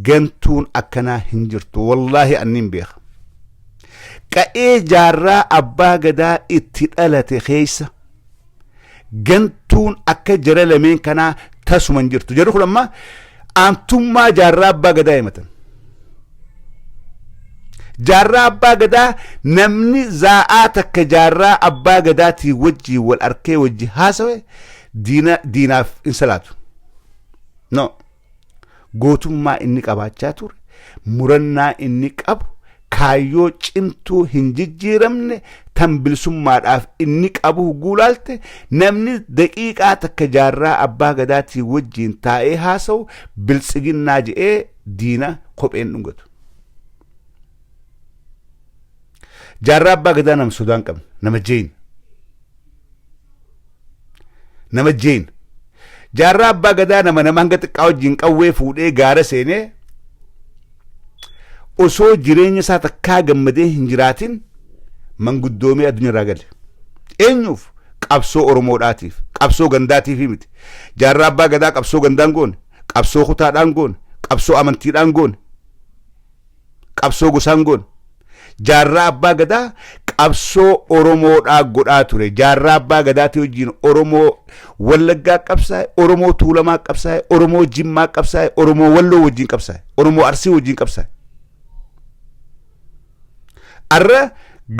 gantuun akkanaa hin jirtu wallaahi annin beeka qa'ee jaarraa abbaa gadaa itti dhalate keessa gantuun akka jara lameen kanaa tasuma hin jirtu jedhu kun amma aantummaa jaarraa abbaa gadaa himatan jaarraa abbaa gadaa namni zaa'aa takka jaarraa abbaa gadaatii wajjii wal arkee wajji haasawe diinaaf in salaatu no gootummaa inni qabaachaa ture murannaa inni qabu kaayyoo cimtuu hin jijjiiramne tan bilisummaadhaaf inni qabu guulaalte namni daqiiqaa takka jaarraa abbaa gadaatii wajjiin taa'ee haasawu biltsiginnaa je'ee diina kopheen dhungatu jaarraa abbaa gadaa nama sodaan qabna nama jeen jaarraa abbaa gadaa nama hanga xiqqaa wajjiin qawwee fuudhee gaara seenee osoo jireenya isaa takkaa gammadee hin jiraatin manguddoomee addunyaarraa gale eenyuuf qabsoo oromoodhaatiif qabsoo gandaatiif miti jaarraa abbaa gadaa qabsoo gandaan goone qabsoo kutaadhaan goone qabsoo amantiidhaan goone qabsoo gosaan goone jaarraa abbaa gadaa qabsoo oromoodhaa godhaa ture jaarraa abbaa gadaatii wajjiin oromoo wallaggaa qabsaa'e oromoo tuulamaa qabsaa'e oromoo jimmaa qabsaa'e oromoo walloo wajjiin qabsaa'e oromoo arsii wajjiin qabsaa'e arra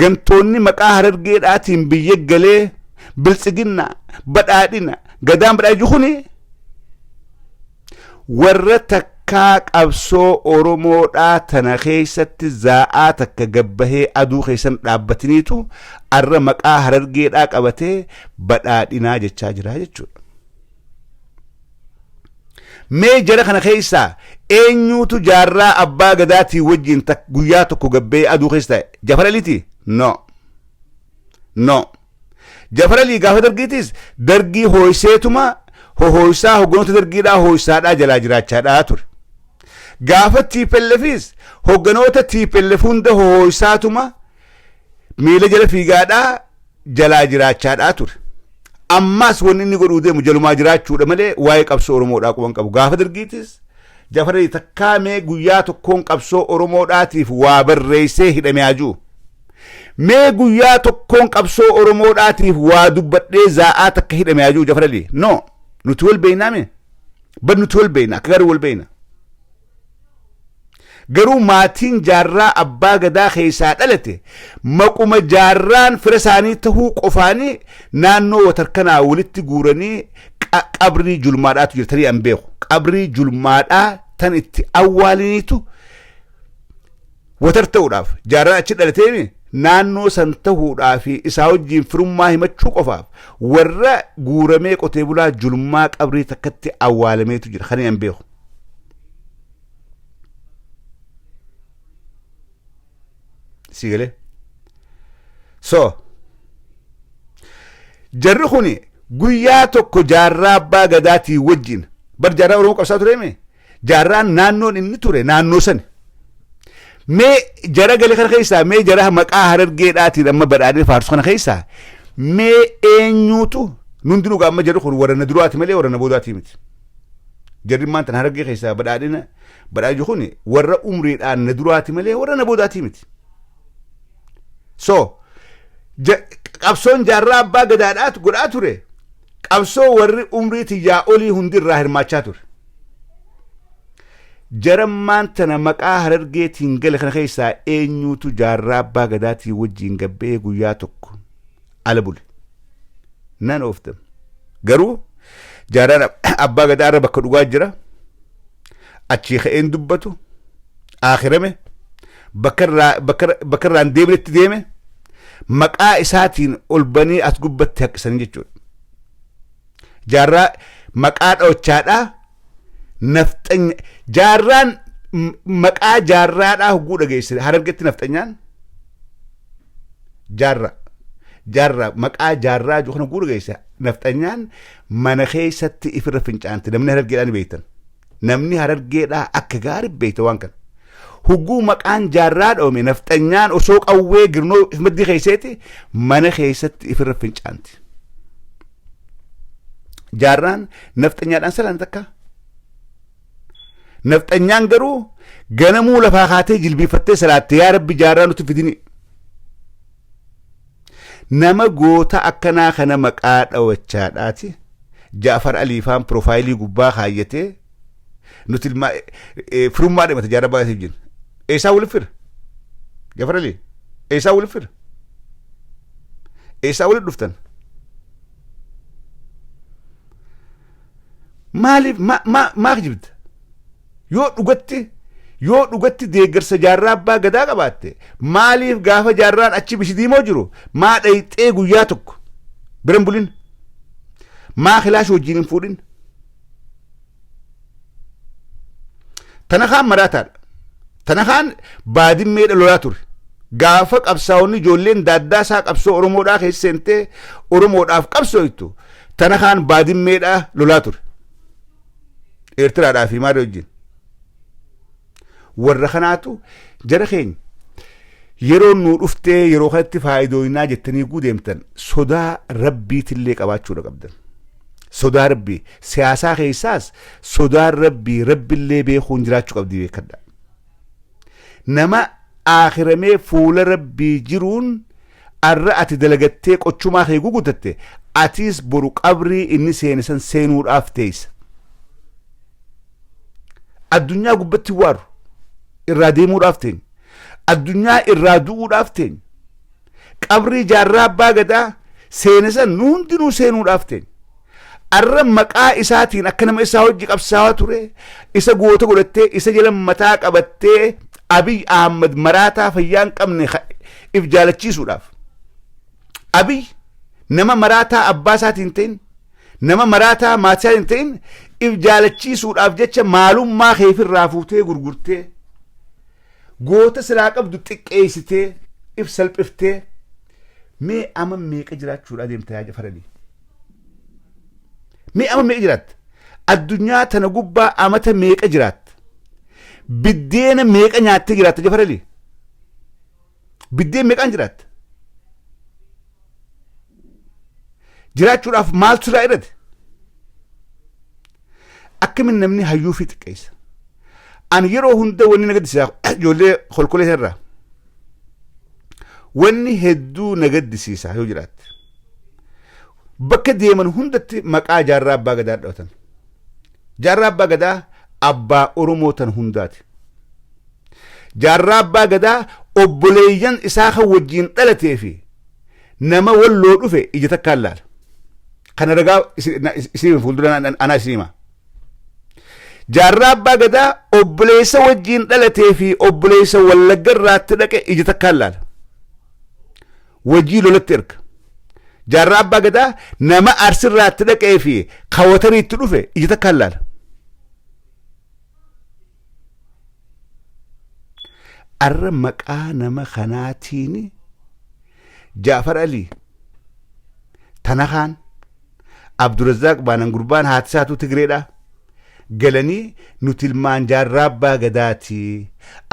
gantoonni maqaa harargeedhaatiin biyya galee biltsiginnaa badhaadhina gadaan badhaaju kuni warra takkaa qabsoo oromoodhaa tana keessatti zaa'aa takka gabbahee aduu keessan dhaabbatiniitu arra maqaa harargeedhaa qabatee badhaadhinaa jechaa jira jechuudha mee jara kana keessaa eenyuutu jaarraa abbaa gadaatii wajjiin guyyaa tokko gabbee aduu keessa ta'e Jafar Aliiti no Jafar Alii gaafa dargiitis dargii hooyseetuma hohooysaa hoggonoota dargiidhaa hooysaadhaa jalaa jiraachaadhaa ture gaafa TPLFis hogganoota TPLF hunda hohooysaatuma miila jala fiigaadhaa jalaa jiraachaadhaa ture ammas wanni inni godhuu deemu jalumaa jiraachuudha malee waa'ee qabsoo oromoodhaa quban qabu gaafa dargiitis Jafar Alii takkaa mee guyyaa tokkoon qabsoo oromoodhaatiif waa barreessee hidhamee ajuu mee guyyaa tokkoon qabsoo oromoodhaatiif waa dubbadhee zaa'aa takka hidhamee ajuu Jafar Alii no nuti wal beeynaa mee bad nuti wal beeyna akka garuu wal beeyna garuu maatiin jaarraa abbaa gadaa keessaa dhalate maquma jaarraan fira isaanii tahuu qofaanii naannoo watarkanaa walitti guuranii qabrii julmaadhaatu jirtanii an beeku qabrii julmaadhaa tan itti awwaaliniitu watar ta'uudhaaf jaarraan achi dhalatee naannoo san tahuudhaaf isaa wajjiin firummaa himachuu qofaaf warra guuramee qotee bulaa julmaa qabrii takkatti awwaalameetu jira kan an beeku sigale so jarri kuni guyyaa tokko jaarraa abbaa gadaatii wajjin bar jaarraa oromoo qabsaa ture mee jaarraan naannoon inni ture naannoo sani mee jara gale kana keessaa mee jara maqaa harargeedhaatiin amma badhaadhee faarsu kana keessaa mee eenyuutu nundinuu gaamma jarri kun warra na duraati malee warra na boodaati miti jarri maanta harargee keessaa badhaadhii kun warra umriidhaan na duraati malee warra na boodaati miti so qabsoon jaarraa abbaa gadaadhaatu godhaa ture qabsoo warri umrii tiyyaa olii hundirraa hirmaachaa ture jarammaan tana maqaa harargeetiin gale kana keessaa eenyuutu jaarraa abbaa gadaatii wajjiin gabbee guyyaa tokko ala bule none of them garuu jaarraan abbaa gadaa irra bakka dhugaa jira achii ka'een dubbatu aakhirame bakka irraan deebinetti deeme maqaa isaatiin ol banii as gubbatti haqqisan jechuudha jaarraa maqaa dhochaadhaa nafxanya jaarraan maqaa jaarraadhaa hogguu dhageesse harargetti nafxanyaan jaarraa maqaa jaarraa jiru kana hogguu dhageesse nafxanyaan mana keessatti ifirra fincaante namni harargeedhaan beektan namni harargeedhaa akka gaarii beekte waan kana. Hugguu maqaan jaarraa dhoome nafxanyaan osoo qawwee girnoo maddii keessatti mana keessatti ifirra fincaanti. Jaarraan nafxanyaadhaan salaan takka. Nafxanyaan garuu ganamuu lafaa kaatee jilbiifattee salaatte yaa rabbi jaarraa nuti fidini. Nama goota akkanaa kana maqaa dhawachaadhaati. Jaafar Aliifaan piroofaayilii gubbaa kaayyatee nuti firummaa dhimata jaarraa baay'eetiif jenna. Eessaa waliif fira? Jaafar Alii eessaa waliif fira? Eessaa waliif dhuftan? Maaliif maaf jibta? Yoo dhugatti deeggarsa jaarraa abbaa gadaa qabaatte maaliif gaafa jaarraan achi bishidiimoo jiru maa dhayxee guyyaa tokko biran bulin maa kilaash wajjin hin fuudhin? Tana kaan maraataadha. Tana kaan baadimmeedha lolaa ture. Gaafa qabsaa'onni ijoolleen daaddaa isaa qabsoo Oromoodhaa keessa seentee Oromoodhaaf qabsooytu tana kaan baadimmeedha lolaa ture. Eertiraadhaa fi maal wajjin. Warra kanaatu jara keenya yeroo nuu dhuftee yeroo kanatti faayidooyinaa jettanii guudeemtan sodaa rabbiitillee qabaachuudha qabdan. Sodaa rabbii siyaasaa keessaas sodaa rabbillee beekuun jiraachuu qabdi beekadha. Nama akhiramee fuula rabbii jiruun arra ati dalagattee qochumaa kee gugutatte atiis boru qabrii inni seenisan seenuudhaaf teessa. Addunyaa gubbatti waaru irraa deemuudhaaf teenya. Addunyaa irraa du'uudhaaf teenya. Qabrii jaarraa abbaa gadaa seenisan hundinuu seenuudhaaf teenya. Arra maqaa isaatiin akka nama isaa hojii qabsaawaa ture isa goota godhattee isa jala mataa qabattee Abiy Ahmad maraataa fayyaan qabne if jaalachiisuudhaaf. Abiy nama maraataa abbaa isaatiin ta'in nama maraataa maatii isaatiin ta'in if jaalachiisuudhaaf jecha maalummaa keefirraa fuutee gurgurtee goota silaa qabdu xiqqeessitee if salphiftee mee ama meeqa jiraachuudha deemta yaa Jaafar Alii? Mee ama meeqa jiraatta? Addunyaa tana gubbaa amata meeqa jiraatta? Biddeena meeqa nyaattee jiraatta Jaafar Alii? Biddeen meeqaan jiraatta? Jiraachuudhaaf maaltu irraa irratti? Akkamiin namni hayyuu fi xiqqeessa? Ani yeroo hunda wanni na gaddisiisa ijoollee kolkolee irraa wanni hedduu na gaddisiisa yoo jiraatte. Bakka deeman hundatti maqaa jaarraa abbaa gadaa dhawatan. Jaarraa abbaa gadaa abbaa Oromoo tan hundaati. Jaarraa abbaa gadaa obboleeyyan isaa kan wajjin dhalatee fi nama walloo dhufe ija takkaan laala. Kana ragaa isin fuuldura anaa isin hima. Jaarraa abbaa gadaa obboleessa wajjin dhalatee fi obboleessa Wallagga irraatti dhaqe ija takkaan laala. Wajjii lolatti erga. Jaarraa abbaa gadaa nama Arsirraatti dhaqee fi Kawatariitti dhufe ija takkaan laala. Arra maqaa nama kanaatiin Jaafar Alii Tanakaan Abdurazaaq Baanan Gurbaan haati isaatu Tigreedha. Galanii nuti ilmaan jaarraa abbaa gadaati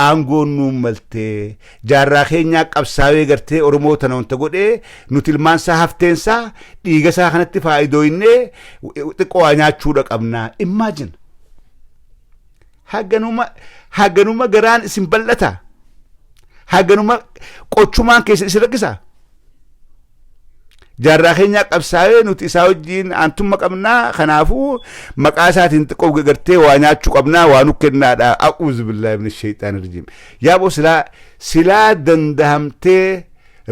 aangoon nuun maltee jaarraa keenyaa qabsaawee gartee Oromoo tana wanta godhee nuti ilmaan isaa hafteensaa dhiiga isaa kanatti faayidooyinee xiqqoo nyaachuudha qabnaa. Imagine haganuma garaan isin bal'ata haganuma qochumaan keessa isin rakkisaa. Jaarraa keenyaa qabsaa'ee nuti isaa wajjin aantumma qabnaa kanaafuu maqaa isaatiin xiqqoo gartee waa nyaachuu qabnaa waa nu kennaadha. A'uuzu billaahi minash shayxaanir rajiim. Yaaboo silaa dandahamtee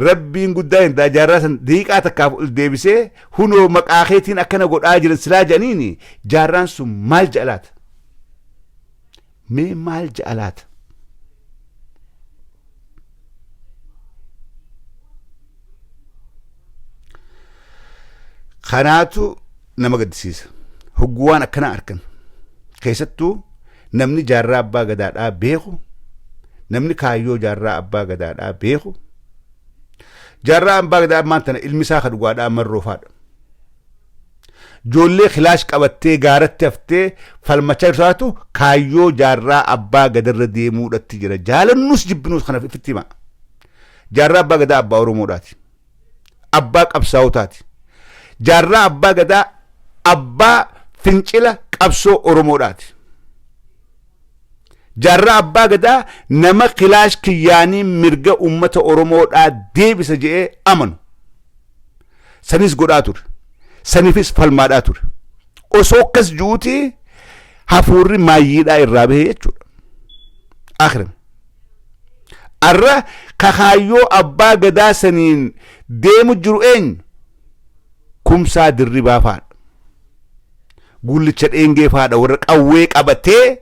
rabbiin guddaa hin daa jaarraa san daqiiqaa takkaaf ol deebisee hunoo maqaa keetiin akkana godhaa jiran silaa jedhaniini jaarraan sun maal ja'alaata? Mee maal ja'alaata? Kanaatu nama gaddisiisa. Hogguwaan akkana argan. Keessattuu namni jaarraa abbaa gadaadhaa beeku, namni kaayyoo jaarraa abbaa gadaadhaa beeku. Jaarraa abbaa gadaa ammaan tana ilmi isaa ka dhugaadhaa marroofaadha. ijoollee kilaash qabattee gaaratti haftee falmachaa jirtu kaayyoo jaarraa abbaa gadarra deemuudhatti jira. Jaalannus jibbinus kanaaf ifitti hima. Jaarraa abbaa gadaa abbaa Oromoodhaati. Abbaa qabsaa'otaati. Jaarraa abbaa gadaa abbaa fincila qabsoo Oromoodhaati. Jaarraa abbaa gadaa nama kilaash kiyyaanii mirga ummata Oromoodhaa deebisa jedhee amanu. Sanis godhaa ture. Sanifis falmaadhaa ture. Osoo akkas juuti hafuurri maayyiidhaa irraa bahee jechuudha. Akhiram. Arra kakaayyoo abbaa gadaa saniin deemu jiru eenyu? Kumsaa Dirribaa faadha. Gullicha Dheengee faadha warra qawwee qabatee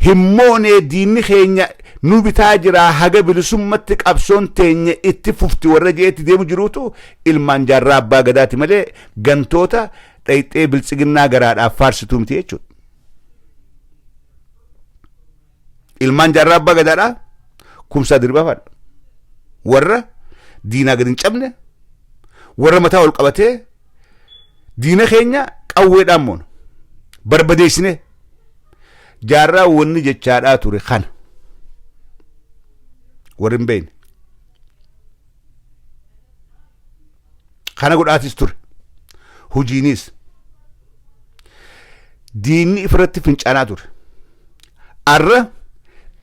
himmoonee diinni keenya nu bitaa jiraa haga bilisummatti qabsoon teenya itti fufti warra jeetti deemu jiruutu ilmaan jaarraa abbaa gadaati malee gantoota dhayxee biltsiginnaa garaadhaaf faarsituu miti jechuudha. Ilmaan jaarraa abbaa gadaadhaa Kumsaa Dirribaa faadha. Warra diinaa gadi hin cabne warra mataa ol qabatee diina keenya qawweedhaan moona barbadeessine jaarraa wanni jechaadhaa ture kana warri hin beekne kana godhaatis ture hujiinis diinni ifirratti fincaanaa ture. Arra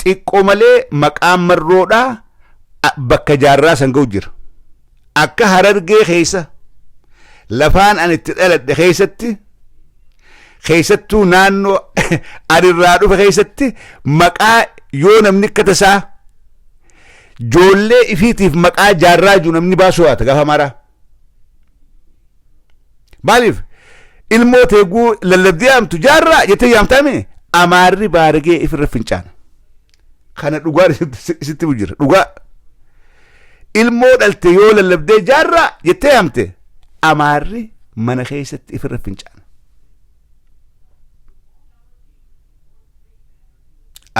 xiqqoo malee maqaan marroodhaa bakka jaarraa san ga'u jira. Akka Harargee keessa lafaan ani itti dhaladhe keessattuu naannoo arirraa dhufe keessatti maqaa yoo namni akka tasaa ijoollee ifiitiif maqaa jaarraa jiru namni baasuu haata gaafa maraa. Maaliif ilmoo teeguu lallabdee yaamtu jaarraa jettee yaamtaame amaarri baaragee ifirra fincaana. Kana dhugaa isitti jira dhugaa. Ilmoo dhalte yoo lallabdee jaarraa jettee yaamte amaarri mana keessatti ifirra fincaana.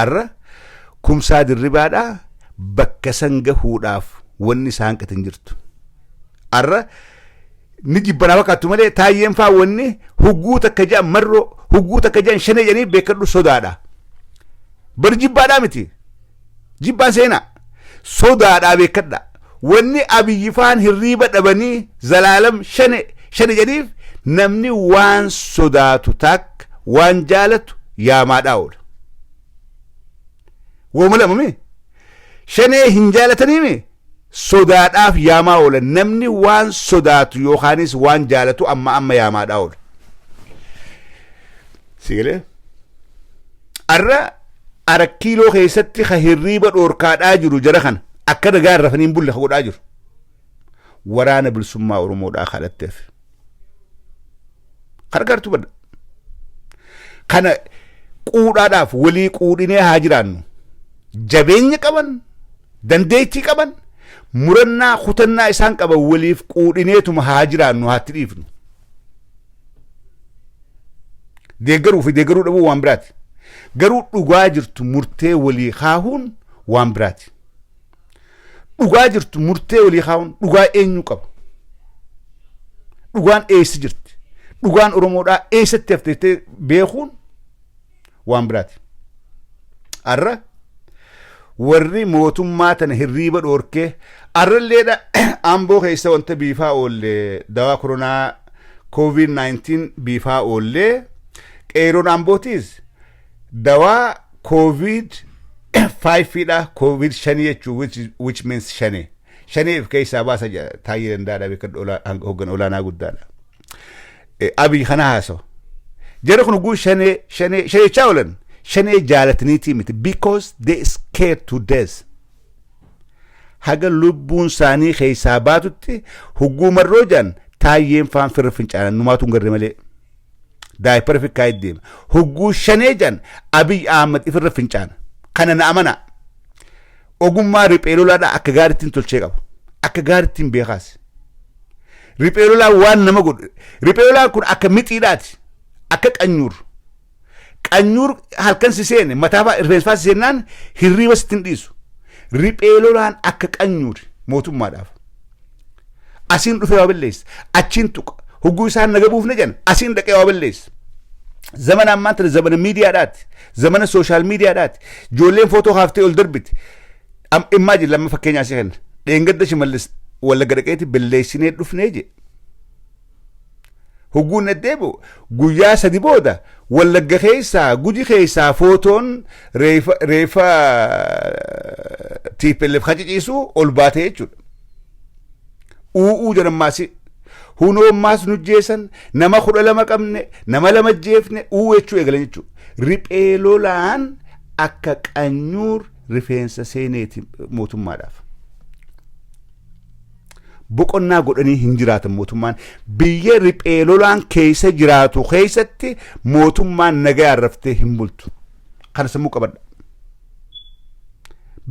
Arra Kumsaa Dirribaadhaa bakka san gahuudhaaf wanni isaan qatin jirtu. Arra ni jibbanaa fakkaattu malee taayyeen faa wanni hugguu takka jedhan marroo hugguu takka jedhan shanee jedhanii beekadhu sodaadha. Bar jibbaadhaa miti. Jibbaan seenaa sodaadhaa beekadha. Wanni abiyyi faan hirriiba dhabanii zalaalam shane jedhaniif namni waan sodaatu takka waan jaalatu yaamaadhaa oola. Wooma lamame shanee hin jaalataniimi sodaadhaaf yaamaa oola. Namni waan sodaatu yookaanis waan jaalatu amma yaamaadhaa oola. Sigalee arra kiiloo keessatti ka hirriiba dhoorkaadhaa jiru jara kana akka dhagaa rafaniin bulle godhaa jiru. Waraana bilisummaa Oromoodhaa kadhatteef. Gargaartu badda. Kana quudhaadhaaf walii quudhinee haa jiraannu. Jabeenya qaban dandeettii qaban murannaa kutannaa isaan qaban waliif quudhineetuma haa jiraannu haatti dhiifnu. Deeggaruu fi deeggaruu dhabuu waan biraati. Garuu dhugaa jirtu murtee walii kaahuun waan biraati. Dhugaa jirtu murtee walii kaahuun dhugaa eenyu qaba. Dhugaan eessi jirti. Dhugaan Oromoodhaa eessatti hafteettee beekuun waan biraati. Arra warri mootummaa tana hirriiba dhoorkee arralleedha Amboo keessa wanta biifaa oollee dawaa koronaa COVID-19 biifaa oollee qeeroon Ambootiis dawaa COVID-5 COVID 5 jechuun which means shaneef keessaa baasa taayee dandaadha beekadhu hoggan olaanaa guddaadha. Abiy kana haasawa jara kun guu shanechaa oolan. Shanee jaalataniitii miti because they scared to death. Haga lubbuun isaanii keessaa baatutti hugguu marroo jaan taayyeen faan firra fincaanan numaatu hin garre malee. Daayipara fikkaa iddeema. Hugguu shanee jaan Abiy Ahmad ifirra fincaana. Kana na amana. Ogummaa riphee lolaadhaa akka gaarittiin tolchee qaba. Akka gaarittiin beekaas. Riphee lolaa waan nama godhu. Riphee lolaan kun akka mixiidhaati. Akka qanyuur. Qanyuur halkan si seene mataa rifeensfaa si seennaan hirriiba sittin dhiisu. Riphee lolaan akka qanyuuri mootummaadhaaf. Asiin dhufee waa balleessa. Achiin tuqa. huguu isaan nagabuuf na jan asiin dhaqee waa balleessa. Zaman ammaan tana zamana miidiyaadhaati zamana sooshaal miidiyaadhaati ijoolleen footoo haaftee ol darbiti immaajin lamma fakkeenyaa si kenna dheengadda Shimallis Wallagga dhaqeeti balleessinee dhufnee je huguun eddeebu guyyaa sadi booda Wallagga keessaa Guji keessaa footoon reefa TPLF haciciisu ol baatee jechuudha. U'uu jedhammaasi hunoo ammaas nu jeesan nama 12 qabne nama 2 jeefne u'uu jechuu eegalan jechuudha. Riphee lolaan akka qanyuur rifeensa seeneeti mootummaadhaaf. Boqonnaa godhanii hin jiraatan mootummaan biyya riphee lolaan keessa jiraatu keessatti mootummaan nagaa raftee hin bultu. Kana sammuu qabadha.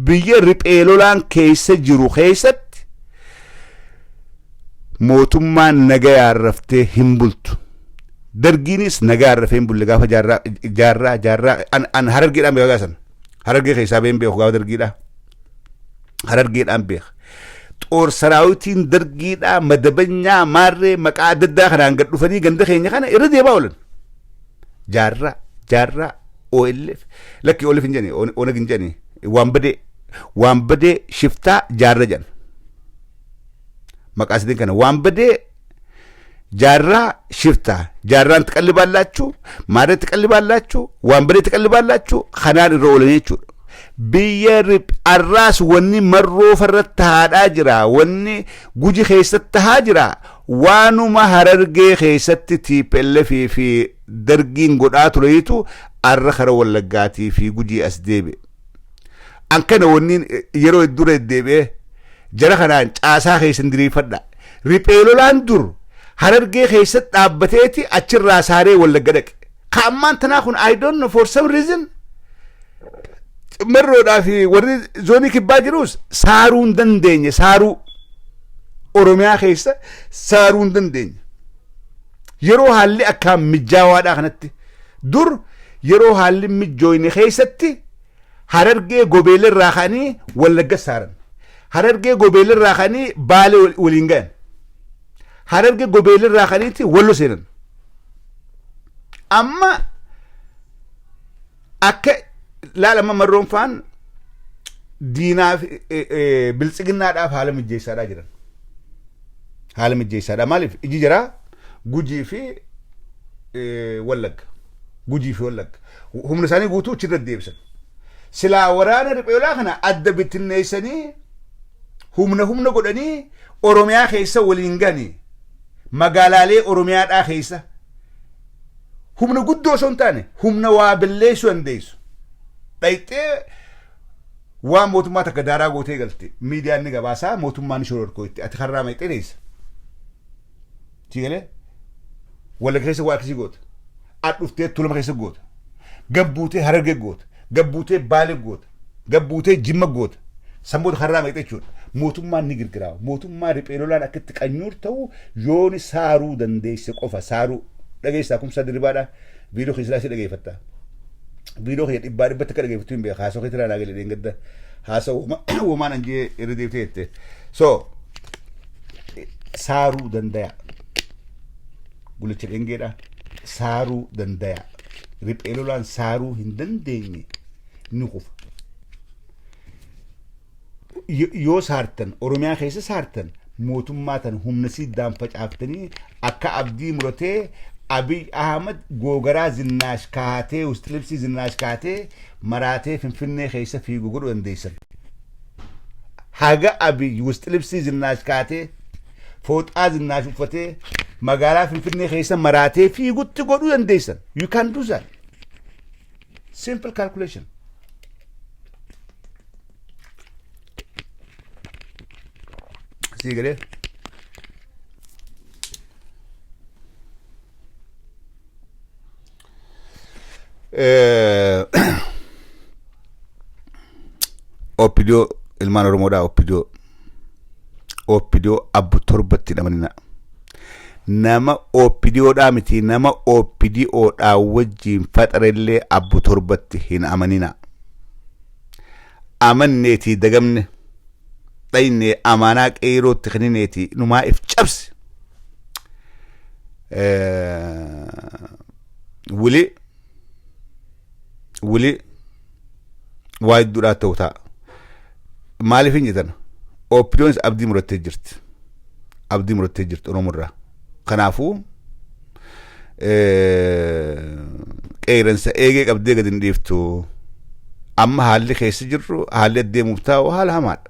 Biyya riphee lolaan keessa jiru keessatti mootummaan nagaa raftee hin bultu. Dargiinis nagaa rafee hin bulle gaafa jaarraa an Harargeedhaan beekaa san. Harargee keessaa been beeku gaafa dargiidhaa. Harargeedhaan beeka. Xoor saraawitiin dargiidhaa madabanyaa maarree maqaa adda addaa kanaan gad dhufanii ganda keenya kana irra deebaa oolan. Jaarraa OLF lakki OLF hin jenne onag hin jenne waan badee shiftaa jaarra jedhan. Maqaa isitiin kana waan badee jaarraa shiftaa jaarraan tiqallibaallachuu maarree tiqallibaallachuu waan badee tiqallibaallachuu kanaan irra oolan jechuudha. Biyya arraas wanni marroo farratti haadhaa jira wanni Guji keessatti haa jira waanuma Harargee keessatti TPLF fi dargiin godhaa tureetu arra kara Wallaggaatii fi Gujii as deebi'e. An kana wanni yeroo dura deebi'e jara kanaan caasaa keessan diriirfadha. Riphee lolaan dur Harargee keessatti dhaabbateeti achirraa saaree Wallagga dhaqe. Ka ammaan tanaa kun I don't know for some reason marroodhaa fi warri zoonii kibbaa jirus saaruu hin dandeenye saaruu Oromiyaa keessa saaruu hin dandeenye. Yeroo haalli akkaan mijjaawaadhaa kanatti dur yeroo haalli mijjooyne keessatti Harargee gobeelirraa ka'anii Wallagga saaran. Harargee gobeelirraa ka'anii Baalee waliin ga'an. Harargee gobeelirraa ka'aniiti Wallo seenan. Amma akka laalama marroon faan diinaaf biltsiginnaadhaaf haala mijjeessaadhaa jiran. Haala mijjeessaadhaa maaliif iji jiraa Gujii fi Wallagga. Gujii fi Wallagga. Humna isaanii guutuu achirra deebisan. Silaa waraana riphee lolaa kana adda bittinneessanii humna godhanii Oromiyaa keessa waliin ganii magaalaalee Oromiyaadhaa keessa humna guddoo osoo hin taane humna waa balleessuu dandeessu. Dhayxee waan mootummaa takka daaraa gootee galte miidiyaan ni gabaasaa mootummaan shororkoo itti ati karraa mayxee deessa. Tiigalee Wallagga keessa waa akkasii goota. Adhuftee Tulama keessa goota. Gabbuutee Harargee goota. Gabbuutee Baalee goota. Gabbuutee Jimma goota. Samboota karraa mayxee jechuudha. Mootummaan ni girgiraa. Mootummaa riphee lolaan akkatti qanyuur ta'u yooni saaruu dandeesse qofa saaruu dhageessaa kumsa diribaadhaa viidiyoo keessaa si dhageeffattaa. Viidiyoo kee dhibbatti akka dhageeffattu hin beekaa haasoo keetirraa naagalee deengadda haasoo uumaan anjee irra deebitee jette. So saaruu dandaya. Gulacha dhengeedha saaruu dandaya. Riphee lolaan saaruu hin dandeenye ni kufa. Yoo saartan Oromiyaa keessa saartan mootummaa tan humna siddaan facaaftanii akka abdii muratee Abiy Ahmed googaraa zinnaash kaatee ustilibsii zinnaash kaatee maraatee Finfinnee keessa fiigu godhu dandeessan. Haga Abiy ustilibsii zinnaash kaatee fooxaa zinnaash uffatee magaalaa Finfinnee keessa maraatee fiigutti godhu dandeessan. You can do that. Simple calculation. See galee. Oppidio ilmaan Oromoodhaa Oppidio abbu torbatti dhamanina. Nama Oppidiyoodhaa miti nama Oppidiyoodhaa wajjiin faxarellee abbu torbatti hin amanina. Amanneetii dagamne dhayne amaanaa qeerootti kanineetii numaa if cabse. wili waa idduudhaa ta'u ta'a. Maaliif hin jedhan opinions abdii murattee jirti Oromoorraa. Kanaafuu qeeransa eegee qabdee gadi hin dhiiftu. Amma haalli keessa jirru haalli adeemuuf taa'u haala hamaadha.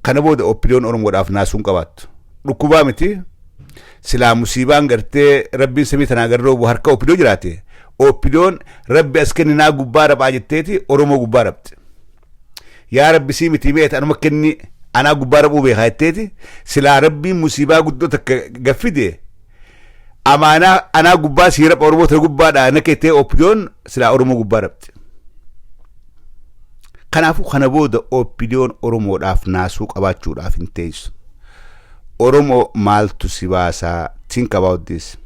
Kana booda opinion Oromoodhaaf naasuun qabaattu. Dhukkubaa miti silaa musiibaan gartee rabbiin samii tanaa garroobu harka opinion jiraate. Opinion rabbi as kenninaa gubbaa rabaa jetteeti Oromoo gubbaa rabte. Yaa rabbi sii miti meeta anuma kenni anaa gubbaa rabuu beekaa jetteeti silaa rabbiin musiibaa guddoo takka gaffide amaanaa anaa gubbaa sii raba Oromoo ta'e gubbaadhaa na keettee opinion silaa Oromoo gubbaa rabte. Kanaafuu kana booda opinion Oromoodhaaf naasuu qabaachuudhaaf hin teessu. Oromoo maaltu si baasaa? Think about this.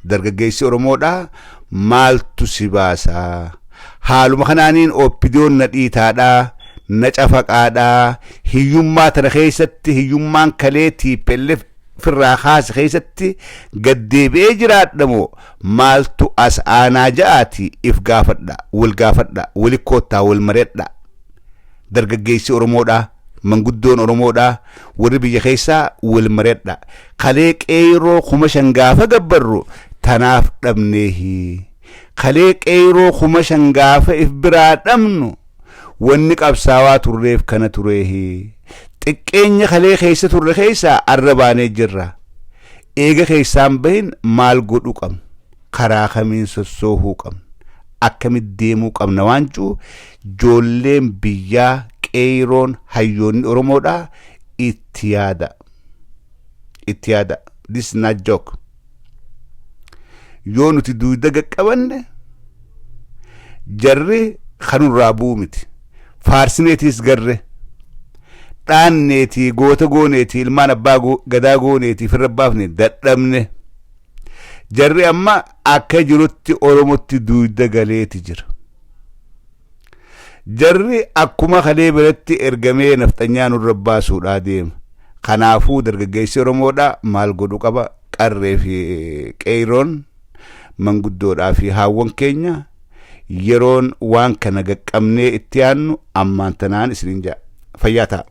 Dargaggeessi Oromoodhaa maaltu si baasaa? Haaluma kanaaniin opinion na dhiitaadhaa, na cafaqaadhaa, hiyyummaa tana keessatti hiyyummaan kaleetii pelle firraa kaase keessatti gaddeebi'ee jiraadhamoo maaltu as aanaa ja'aati if gaafadha, wal koottaa wal mareedha. Dargaggeessi Oromoodhaa, manguddoon Oromoodhaa, warri biyya keessaa wal mareedha. Kalee qeeroo 5,000 gaafa gabbarru tanaaf dhabneehi. Kalee qeeroo 5,000 gaafa if biraa dhabnu wanni qabsaawaa turreef kana tureehi. Xiqqeenya kalee keessa turre keessaa arrabaanee jirra. Eega keessaan bahin maal godhuu qabna? Karaa kamiin sossoohuu qabna? Akkamitti deemuu qabna waan jiru ijoolleen biyyaa qeeroon hayyoonni Oromoodhaa itti yaada. This is not joke. Yoo nuti duuda qaqqabanne jarri kanurraa bu'u miti. Faarsineetiis garre dhaanneetii goota gooneetii ilmaan abbaa gadaa gooneetii firra baafne dadhabne. Jarri amma akka jirutti Oromotti duuda galeeti jira. Jarri akkuma kalee biratti ergamee nafxanyaa nurra baasuudhaa deema. Kanaafuu dargaggeessi Oromoodhaa maal godhu qaba? Qarree fi qeeroon manguddoodhaa fi haawwan keenya yeroon waan kana gaqqabnee itti aannu ammaan tanaan isiniin ja'a. Fayyaa ta'a.